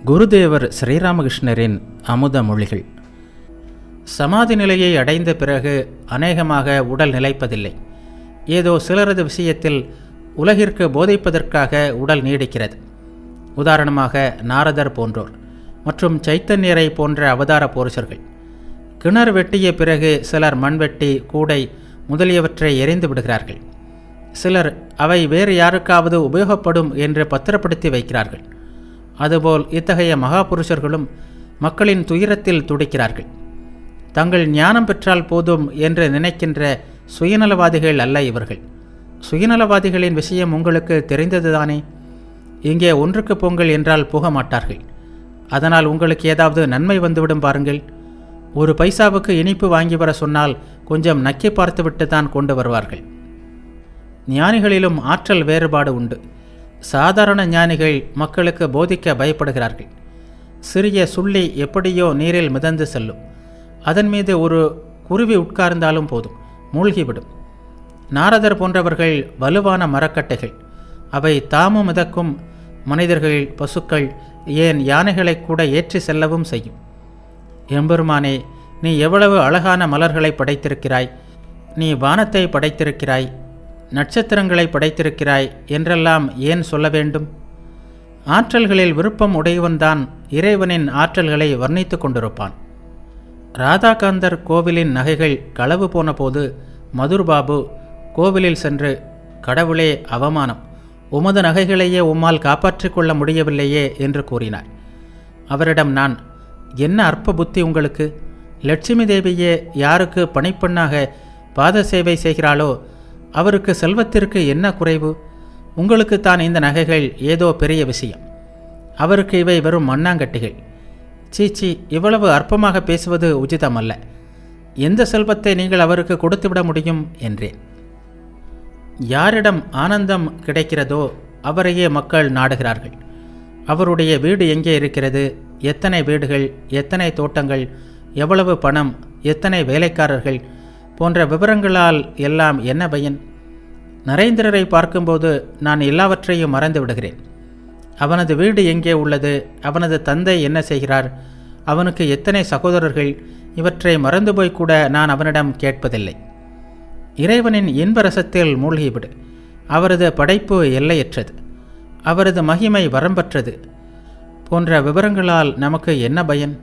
குருதேவர் ஸ்ரீராமகிருஷ்ணரின் அமுத மொழிகள். சமாதி நிலையை அடைந்த பிறகு அநேகமாக உடல் நிலைப்பதில்லை. ஏதோ சிலரது விஷயத்தில் உலகிற்கு போதிப்பதற்காக உடல் நீடிக்கிறது. உதாரணமாக நாரதர் போன்றோர் மற்றும் சைத்தன்யரை போன்ற அவதார புருஷர்கள். கிணறு வெட்டிய பிறகு சிலர் மண்வெட்டி, கூடை முதலியவற்றை எரிந்து விடுகிறார்கள். சிலர் அவை வேறு யாருக்காவது உபயோகப்படும் என்று பத்திரப்படுத்தி வைக்கிறார்கள். அதுபோல் இத்தகைய மகாபுருஷர்களும் மக்களின் துயரத்தில் துடிக்கிறார்கள். தங்கள் ஞானம் பெற்றால் போதும் என்று நினைக்கின்ற சுயநலவாதிகள் அல்ல இவர்கள். சுயநலவாதிகளின் விஷயம் உங்களுக்கு தெரிந்ததுதானே. இங்கே ஒன்றுக்கு பொங்கல் என்றால் போக மாட்டார்கள். அதனால் உங்களுக்கு ஏதாவது நன்மை வந்துவிடும் பாருங்கள். ஒரு பைசாவுக்கு இனிப்பு வாங்கி வர சொன்னால் கொஞ்சம் நக்கி பார்த்துவிட்டு தான் கொண்டு வருவார்கள். ஞானிகளிலும் ஆற்றல் வேறுபாடு உண்டு. சாதாரண ஞானிகள் மக்களுக்கு போதிக்க பயப்படுகிறார்கள். சிறிய சுள்ளி எப்படியோ நீரில் மிதந்து செல்லும். அதன் மீது ஒரு குருவி உட்கார்ந்தாலும் போதும், மூழ்கிவிடும். நாரதர் போன்றவர்கள் வலுவான மரக்கட்டைகள். அவை தாமும் மிதக்கும். மனிதர்கள், பசுக்கள், ஏன் யானைகளை கூட ஏற்றி செல்லவும் செய்யும். எம்பெருமானே, நீ எவ்வளவு அழகான மலர்களை படைத்திருக்கிறாய், நீ வானத்தை படைத்திருக்கிறாய், நட்சத்திரங்களை படைத்திருக்கிறாய் என்றெல்லாம் ஏன் சொல்ல வேண்டும்? ஆற்றல்களில் விருப்பம் உடையவன்தான் இறைவனின் ஆற்றல்களை வர்ணித்து கொண்டிருப்பான். ராதாகாந்தர் கோவிலின் நகைகள் களவு போன போது மதுர்பாபு கோவிலில் சென்று, கடவுளே அவமானம், உமது நகைகளையே உம்மால் காப்பாற்றிக் கொள்ள முடியவில்லையே என்று கூறினார். அவரிடம் நான், என்ன அற்ப புத்தி உங்களுக்கு? லட்சுமி தேவியே யாருக்கு பணிப்பெண்ணாக பாத சேவை செய்கிறாளோ அவருக்கு செல்வத்திற்கு என்ன குறைவு? உங்களுக்குத்தான் இந்த நகைகள் ஏதோ பெரிய விஷயம். அவருக்கு இவை வெறும் மண்ணாங்கட்டிகள். சீச்சி, இவ்வளவு அற்பமாக பேசுவது உச்சிதமல்ல. எந்த செல்வத்தை நீங்கள் அவருக்கு கொடுத்துவிட முடியும் என்றேன். யாரிடம் ஆனந்தம் கிடைக்கிறதோ அவரையே மக்கள் நாடுகிறார்கள். அவருடைய வீடு எங்கே இருக்கிறது, எத்தனை வீடுகள், எத்தனை தோட்டங்கள், எவ்வளவு பணம், எத்தனை வேலைக்காரர்கள் போன்ற விவரங்களால் எல்லாம் என்ன பயன்? நரேந்திரரை பார்க்கும்போது நான் எல்லாவற்றையும் மறந்து விடுகிறேன். அவனது வீடு எங்கே உள்ளது, அவனது தந்தை என்ன செய்கிறார், அவனுக்கு எத்தனை சகோதரர்கள், இவற்றை மறந்து போய் கூட நான் அவனிடம் கேட்பதில்லை. இறைவனின் இன்பரசத்தில் மூழ்கிவிடு. அவரது படைப்பு எல்லையற்றது, அவரது மகிமை வரம்பற்றது போன்ற விவரங்களால் நமக்கு என்ன பயன்?